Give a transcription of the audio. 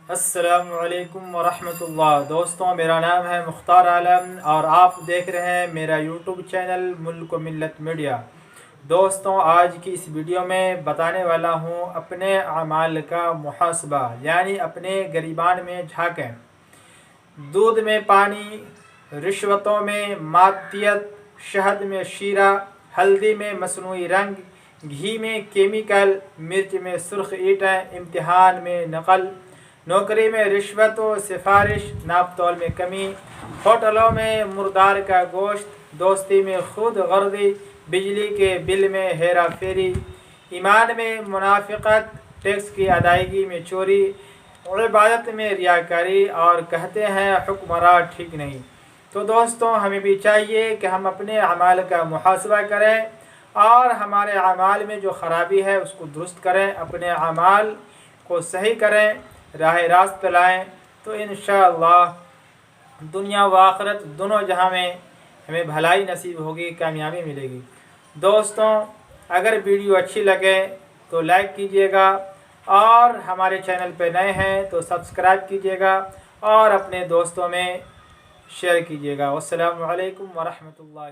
السلام علیکم ورحمۃ اللہ۔ دوستوں، میرا نام ہے مختار عالم اور آپ دیکھ رہے ہیں میرا یوٹیوب چینل ملک و ملت میڈیا۔ دوستوں، آج کی اس ویڈیو میں بتانے والا ہوں اپنے اعمال کا محاسبہ، یعنی اپنے گریبان میں جھانکیں۔ دودھ میں پانی، رشوتوں میں مادیت، شہد میں شیرہ، ہلدی میں مصنوعی رنگ، گھی میں کیمیکل، مرچ میں سرخ اینٹیں، امتحان میں نقل، نوکری میں رشوت و سفارش، ناپ تول میں کمی، ہوٹلوں میں مردار کا گوشت، دوستی میں خود غرضی، بجلی کے بل میں ہیرا پھیری، ایمان میں منافقت، ٹیکس کی ادائیگی میں چوری، عبادت میں ریاکاری، اور کہتے ہیں حکمراں ٹھیک نہیں۔ تو دوستوں، ہمیں بھی چاہیے کہ ہم اپنے اعمال کا محاسبہ کریں اور ہمارے اعمال میں جو خرابی ہے اس کو درست کریں، اپنے اعمال کو صحیح کریں، راہ راست پہ لائیں، تو انشاءاللہ دنیا و آخرت دونوں جہاں میں ہمیں بھلائی نصیب ہوگی، کامیابی ملے گی۔ دوستوں، اگر ویڈیو اچھی لگے تو لائک کیجیے گا، اور ہمارے چینل پہ نئے ہیں تو سبسکرائب کیجیے گا اور اپنے دوستوں میں شیئر کیجیے گا۔ والسلام علیکم ورحمۃ اللہ۔